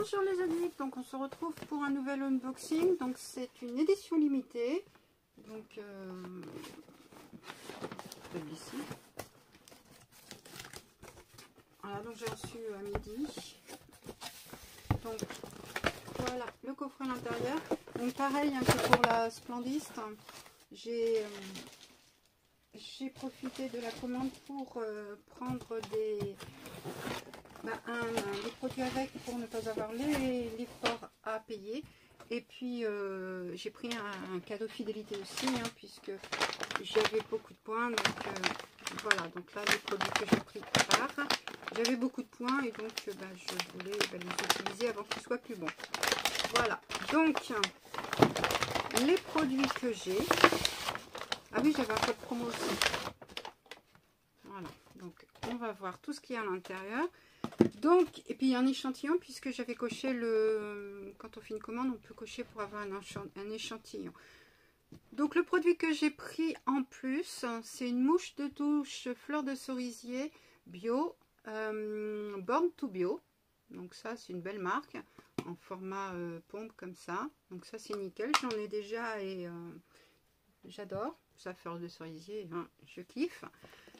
Bonjour les amis, donc on se retrouve pour un nouvel unboxing. Donc c'est une édition limitée. Donc ici. Voilà, donc j'ai reçu à midi. Donc voilà le coffret à l'intérieur. Donc pareil hein, que pour la Splendiste, j'ai profité de la commande pour prendre des produits avec pour ne pas avoir l'effort à payer. Et puis j'ai pris un cadeau fidélité aussi hein, puisque j'avais beaucoup de points. Donc voilà, donc là les produits que j'ai pris part, j'avais beaucoup de points et donc je voulais les utiliser avant qu'ils soient plus bons. Voilà, donc les produits que j'ai. Ah oui, j'avais un code promo aussi. Voilà, donc on va voir tout ce qu'il y a à l'intérieur. Donc, et puis il y a un échantillon puisque j'avais coché quand on fait une commande, on peut cocher pour avoir un échantillon. Donc le produit que j'ai pris en plus, c'est une mouche de douche fleur de cerisier bio, Born to Bio. Donc ça c'est une belle marque en format pompe comme ça. Donc ça c'est nickel, j'en ai déjà et j'adore ça, fleur de cerisier, hein, je kiffe.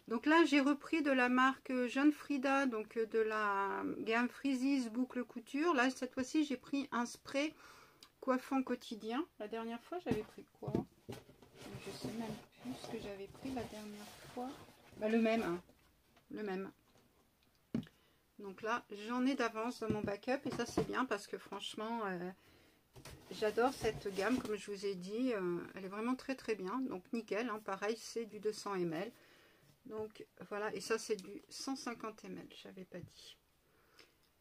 Donc là, j'ai repris de la marque Jeune Frida, donc de la gamme Frizzis boucle couture. Là, cette fois-ci, j'ai pris un spray coiffant quotidien. La dernière fois, j'avais pris quoi? Je sais même plus ce que j'avais pris la dernière fois. Bah, le même, hein. Le même. Donc là, j'en ai d'avance dans mon backup et ça, c'est bien parce que franchement, j'adore cette gamme. Comme je vous ai dit, elle est vraiment très très bien. Donc nickel, hein. Pareil, c'est du 200 ml. Donc voilà, et ça c'est du 150 ml, j'avais pas dit.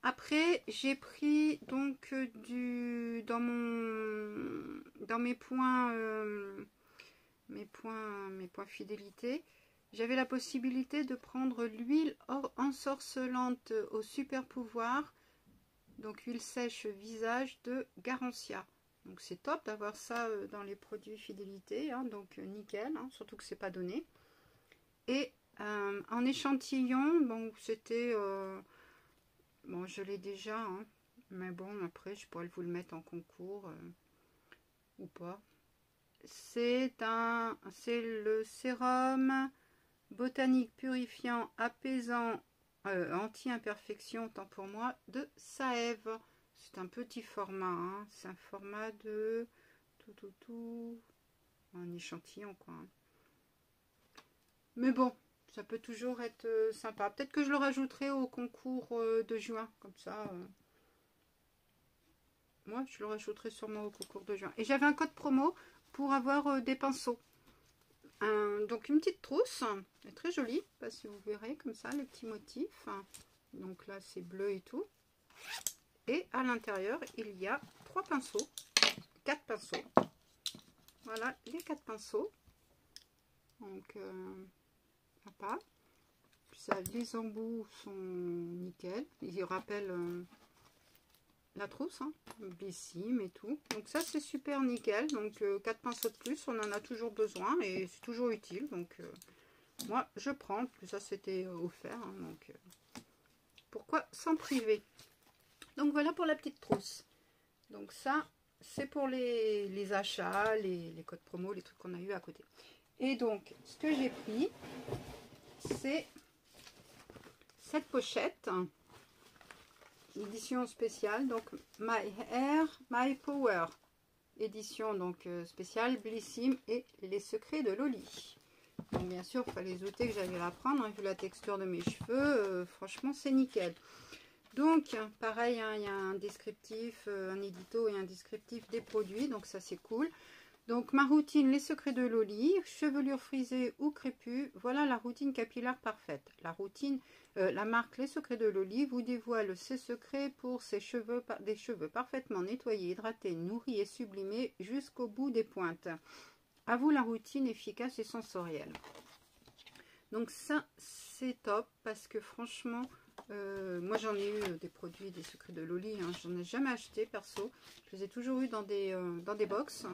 Après j'ai pris donc dans mes points fidélité, j'avais la possibilité de prendre l'huile ensorcelante au super pouvoir, donc huile sèche visage de Garancia. Donc c'est top d'avoir ça dans les produits fidélité, hein, donc nickel, hein, surtout que c'est pas donné. Et en échantillon, bon, c'était bon, je l'ai déjà, hein, mais bon, après je pourrais vous le mettre en concours ou pas. C'est le sérum botanique purifiant, apaisant, anti-imperfection, tant pour moi, de Saève. C'est un petit format, hein, c'est un format de un échantillon quoi. Hein. Mais bon, ça peut toujours être sympa. Peut-être que je le rajouterai au concours de juin. Comme ça, moi, je le rajouterai sûrement au concours de juin. Et j'avais un code promo pour avoir des pinceaux. Donc, une petite trousse. Elle est très jolie. Je ne sais pas si vous verrez comme ça, les petits motifs. Donc là, c'est bleu et tout. Et à l'intérieur, il y a 3 pinceaux. 4 pinceaux. Voilà, les 4 pinceaux. Donc... sympa. Ça, les embouts sont nickel. Ils rappellent la trousse, hein, Blissim et tout. Donc ça c'est super nickel. Donc 4 pinceaux de plus, on en a toujours besoin et c'est toujours utile. Donc moi je prends. Plus ça c'était offert. Hein, donc pourquoi s'en priver? Donc voilà pour la petite trousse. Donc ça c'est pour les achats, les codes promo, les trucs qu'on a eu à côté. Et donc ce que j'ai pris, c'est cette pochette, édition spéciale, donc My Hair, My Power, édition donc spéciale, Blissim et les secrets de Loli. Donc bien sûr, il fallait douter que j'allais la prendre, hein, vu la texture de mes cheveux, franchement c'est nickel. Donc pareil, hein, il y a un descriptif, un édito et un descriptif des produits, donc ça c'est cool. Donc ma routine, les secrets de Loli, chevelure frisée ou crépue, voilà la routine capillaire parfaite. La marque Les Secrets de Loli vous dévoile ses secrets pour des cheveux parfaitement nettoyés, hydratés, nourris et sublimés jusqu'au bout des pointes. À vous la routine efficace et sensorielle. Donc ça c'est top parce que franchement, moi j'en ai eu des produits des Secrets de Loli, hein, j'en ai jamais acheté perso, je les ai toujours eu dans des box.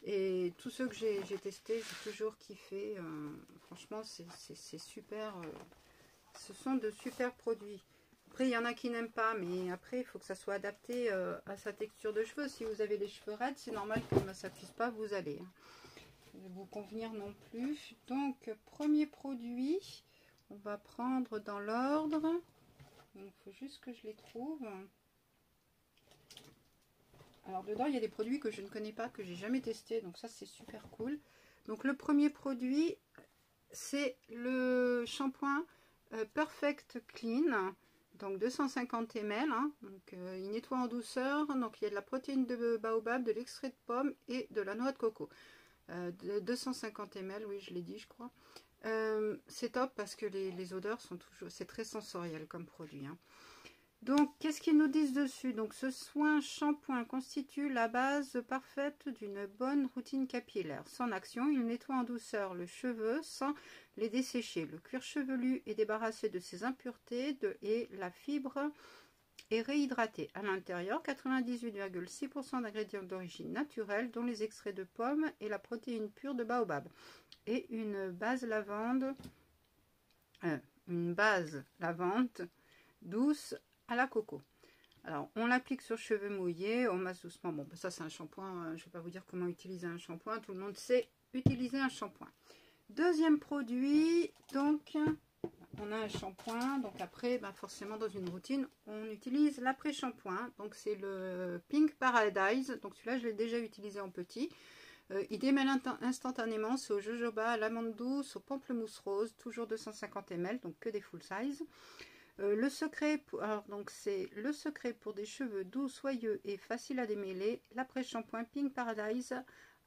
Et tous ceux que j'ai testés, j'ai toujours kiffé. Franchement, c'est super. Ce sont de super produits. Après, il y en a qui n'aiment pas, mais après, il faut que ça soit adapté à sa texture de cheveux. Si vous avez les cheveux raides, c'est normal que ça ne puisse pas vous aller. Vous convenir non plus. Donc, premier produit, on va prendre dans l'ordre. Il faut juste que je les trouve. Alors, dedans, il y a des produits que je ne connais pas, que j'ai jamais testé. Donc, ça, c'est super cool. Donc, le premier produit, c'est le shampoing Perfect Clean. Donc 250 ml, hein. Donc, il nettoie en douceur. Donc il y a de la protéine de baobab, de l'extrait de pomme et de la noix de coco. 250 ml, oui je l'ai dit je crois. C'est top parce que les odeurs sont toujours, c'est très sensoriel comme produit. Hein. Donc qu'est-ce qu'ils nous disent dessus? Donc ce soin shampoing constitue la base parfaite d'une bonne routine capillaire. Sans action, il nettoie en douceur le cheveu sans les dessécher. Le cuir chevelu est débarrassé de ses impuretés et la fibre est réhydratée. À l'intérieur, 98,6% d'ingrédients d'origine naturelle, dont les extraits de pommes et la protéine pure de baobab. Et une base lavande douce à la coco. Alors, on l'applique sur cheveux mouillés, on masse doucement. Bon, ça c'est un shampoing, je ne vais pas vous dire comment utiliser un shampoing, tout le monde sait utiliser un shampoing. Deuxième produit, donc, on a un shampoing, donc après, forcément dans une routine, on utilise l'après-shampoing. Donc c'est le Pink Paradise, donc celui-là je l'ai déjà utilisé en petit. Il démêle instantanément, c'est au jojoba, à l'amande douce, au pamplemousse rose, toujours 250 ml, donc que des full size. Le secret, c'est le secret pour des cheveux doux, soyeux et faciles à démêler. L'après-shampoing Pink Paradise,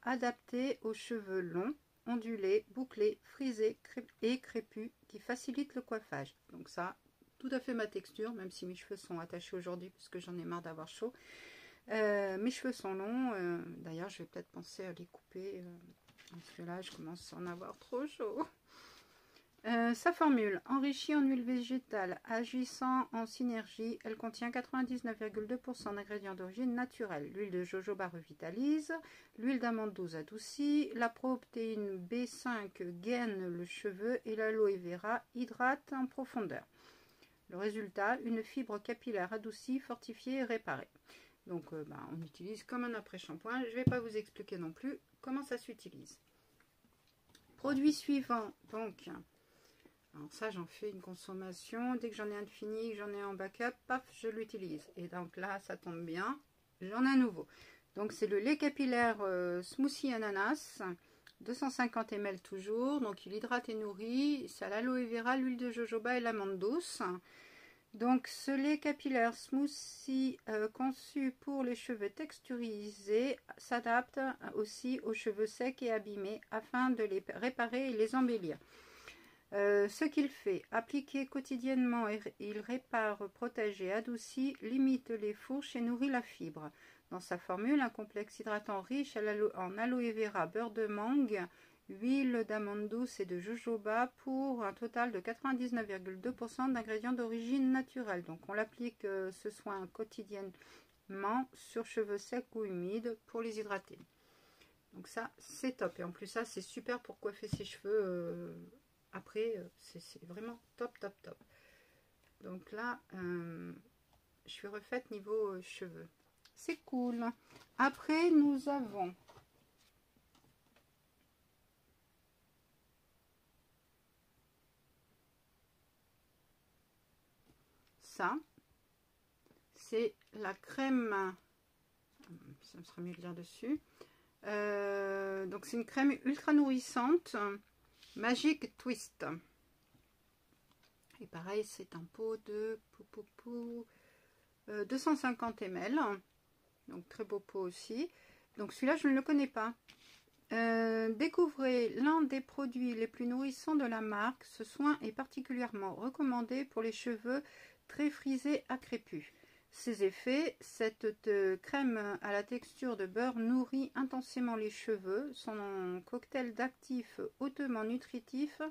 adapté aux cheveux longs, ondulés, bouclés, frisés et crépus, qui facilite le coiffage. Donc ça, tout à fait ma texture, même si mes cheveux sont attachés aujourd'hui parce que j'en ai marre d'avoir chaud. Mes cheveux sont longs. D'ailleurs, je vais peut-être penser à les couper parce que là, je commence à en avoir trop chaud. Sa formule, enrichie en huile végétale, agissant en synergie, elle contient 99,2% d'ingrédients d'origine naturelle. L'huile de jojoba revitalise, l'huile d'amande douce adoucit, la protéine B5 gaine le cheveu et l'aloe vera hydrate en profondeur. Le résultat, une fibre capillaire adoucie, fortifiée et réparée. Donc on utilise comme un après-shampoing. Je ne vais pas vous expliquer non plus comment ça s'utilise. Produit suivant, donc... Alors ça, j'en fais une consommation. Dès que j'en ai un de fini, que j'en ai en backup, paf, je l'utilise. Et donc là, ça tombe bien. J'en ai un nouveau. Donc c'est le lait capillaire Smoothie Ananas. 250 ml toujours. Donc il hydrate et nourrit. C'est à l'aloe vera, l'huile de jojoba et l'amande douce. Donc ce lait capillaire Smoothie conçu pour les cheveux texturisés s'adapte aussi aux cheveux secs et abîmés afin de les réparer et les embellir. Ce qu'il fait, appliquer quotidiennement, il répare, protège et adoucit, limite les fourches et nourrit la fibre. Dans sa formule, un complexe hydratant riche en aloe vera, beurre de mangue, huile d'amande douce et de jojoba pour un total de 99,2% d'ingrédients d'origine naturelle. Donc on l'applique ce soin quotidiennement sur cheveux secs ou humides pour les hydrater. Donc ça c'est top, et en plus ça c'est super pour coiffer ses cheveux. Après, c'est vraiment top, top, top. Donc là, je suis refaite niveau cheveux. C'est cool. Après, nous avons ça. C'est la crème. Ça me sera mieux de lire dessus. Donc, c'est une crème ultra nourrissante. Magic Twist. Et pareil, c'est un pot de 250 ml. Donc très beau pot aussi. Donc celui-là, je ne le connais pas. Découvrez l'un des produits les plus nourrissants de la marque. Ce soin est particulièrement recommandé pour les cheveux très frisés à crépus. Ses effets, cette crème à la texture de beurre nourrit intensément les cheveux. Son cocktail d'actifs hautement nutritifs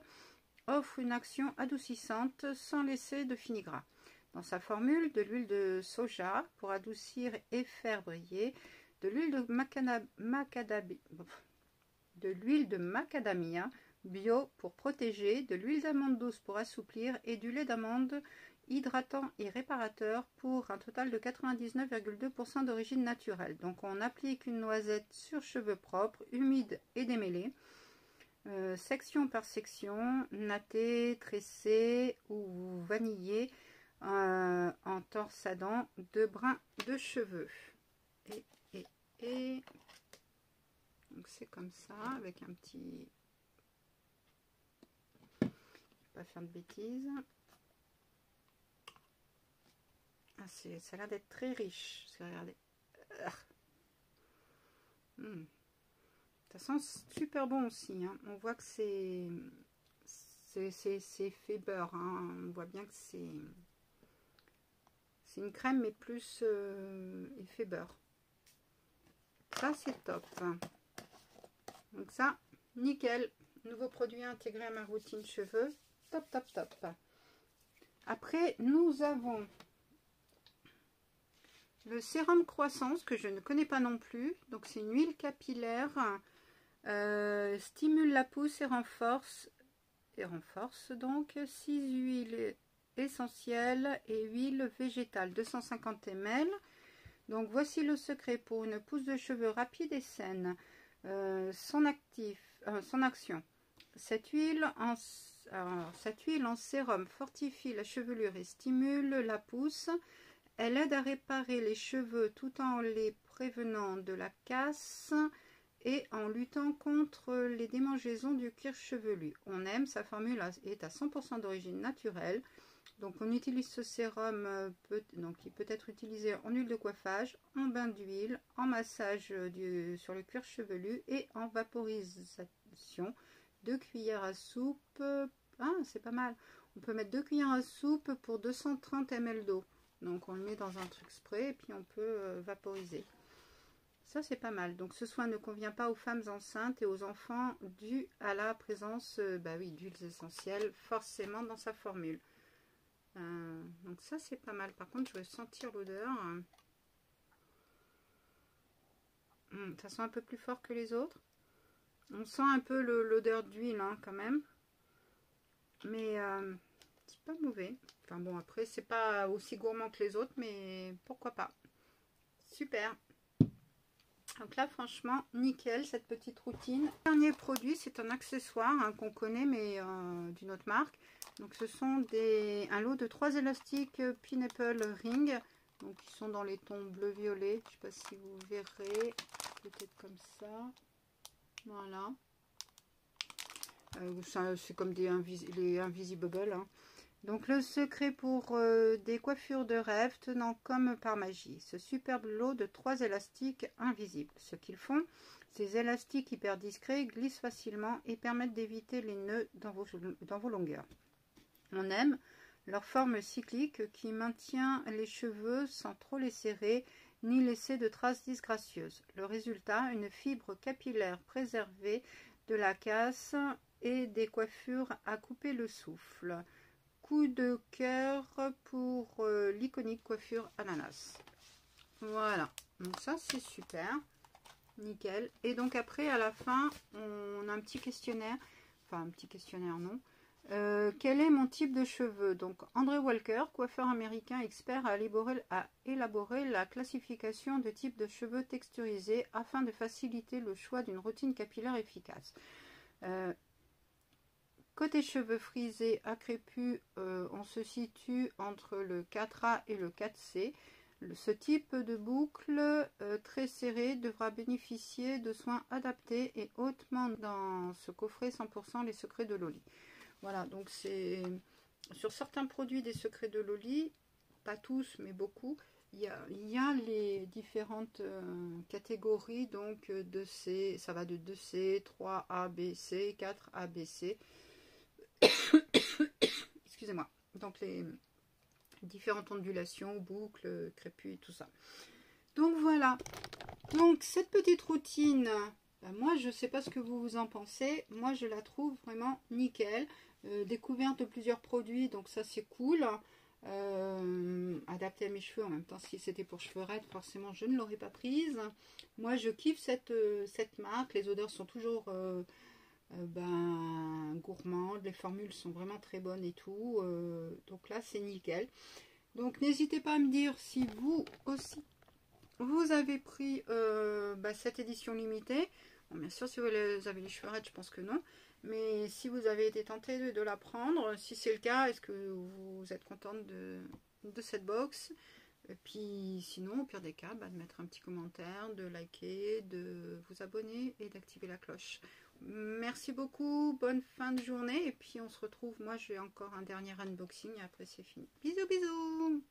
offre une action adoucissante sans laisser de fini-gras. Dans sa formule, de l'huile de soja pour adoucir et faire briller, de l'huile de macadamia bio pour protéger, de l'huile d'amande douce pour assouplir et du lait d'amande hydratant et réparateur pour un total de 99,2% d'origine naturelle. Donc on applique une noisette sur cheveux propres, humides et démêlés, section par section, natté, tressé ou vanillé, en torsadant 2 brins de cheveux. Et donc c'est comme ça, avec un petit... Pas faire de bêtises. Ah, ça a l'air d'être très riche. Regardez. De toute façon, c'est super bon aussi. Hein. On voit que c'est fait beurre. Hein. On voit bien que c'est une crème, mais plus effet beurre. Ça, c'est top. Donc ça, nickel. Nouveau produit intégré à ma routine cheveux. Top, top, top. Après, nous avons le sérum croissance que je ne connais pas non plus. Donc, c'est une huile capillaire. Stimule la pousse et renforce. Donc 6 huiles essentielles et huile végétale. 250 ml. Donc, voici le secret pour une pousse de cheveux rapide et saine. Son action. Cette huile en sérum fortifie la chevelure et stimule la pousse. Elle aide à réparer les cheveux tout en les prévenant de la casse et en luttant contre les démangeaisons du cuir chevelu. On aime, sa formule est à 100% d'origine naturelle. Donc on utilise ce sérum, il peut être utilisé en huile de coiffage, en bain d'huile, en massage sur le cuir chevelu et en vaporisation. 2 cuillères à soupe, c'est pas mal. On peut mettre 2 cuillères à soupe pour 230 ml d'eau. Donc on le met dans un truc spray et puis on peut vaporiser. Ça c'est pas mal. Donc ce soin ne convient pas aux femmes enceintes et aux enfants dû à la présence d'huiles essentielles forcément dans sa formule. Donc ça c'est pas mal. Par contre je vais sentir l'odeur. Ça sent un peu plus fort que les autres. On sent un peu l'odeur d'huile hein, quand même. Mais c'est pas mauvais. Enfin bon après c'est pas aussi gourmand que les autres. Mais pourquoi pas. Super. Donc là franchement nickel cette petite routine. Le dernier produit c'est un accessoire hein, qu'on connaît mais d'une autre marque. Donc ce sont un lot de 3 élastiques Pineapple Ring. Donc ils sont dans les tons bleu-violet. Je ne sais pas si vous verrez. Peut-être comme ça. Voilà. C'est comme les Invisible. Hein. Donc le secret pour des coiffures de rêve tenant comme par magie. Ce superbe lot de 3 élastiques invisibles. Ce qu'ils font, ces élastiques hyper discrets glissent facilement et permettent d'éviter les nœuds dans vos longueurs. On aime leur forme cyclique qui maintient les cheveux sans trop les serrer ni laisser de traces disgracieuses. Le résultat, une fibre capillaire préservée de la casse et des coiffures à couper le souffle. Coup de cœur pour l'iconique coiffure ananas. Voilà, donc ça c'est super, nickel. Et donc après à la fin, on a un petit questionnaire, enfin un petit questionnaire non. Quel est mon type de cheveux? Donc André Walker, coiffeur américain expert, a élaboré la classification de types de cheveux texturisés afin de faciliter le choix d'une routine capillaire efficace. Côté cheveux frisés à crépus, on se situe entre le 4A et le 4C. Ce type de boucle très serrée devra bénéficier de soins adaptés et hautement dans ce coffret 100% les secrets de Loli. Voilà, donc c'est sur certains produits des secrets de Loli, pas tous mais beaucoup, il y a les différentes catégories, donc de C, ça va de 2C, 3A, B, C, 4A, B, C. Excusez-moi. Donc les différentes ondulations, boucles, crépus et tout ça. Donc voilà. Donc cette petite routine, moi je sais pas ce que vous en pensez. Moi je la trouve vraiment nickel. Découverte de plusieurs produits, donc ça c'est cool. Adapté à mes cheveux, en même temps si c'était pour cheveux raides forcément je ne l'aurais pas prise. Moi je kiffe cette marque, les odeurs sont toujours gourmande, les formules sont vraiment très bonnes et tout, donc là c'est nickel. Donc n'hésitez pas à me dire si vous aussi vous avez pris cette édition limitée. Bon, bien sûr, si vous avez les cheveux raides, je pense que non. Mais si vous avez été tenté de la prendre, si c'est le cas, est-ce que vous êtes contente de cette box? Et puis sinon, au pire des cas, de mettre un petit commentaire, de liker, de vous abonner et d'activer la cloche. Merci beaucoup, bonne fin de journée. Et puis on se retrouve, moi j'ai encore un dernier unboxing et après c'est fini. Bisous bisous.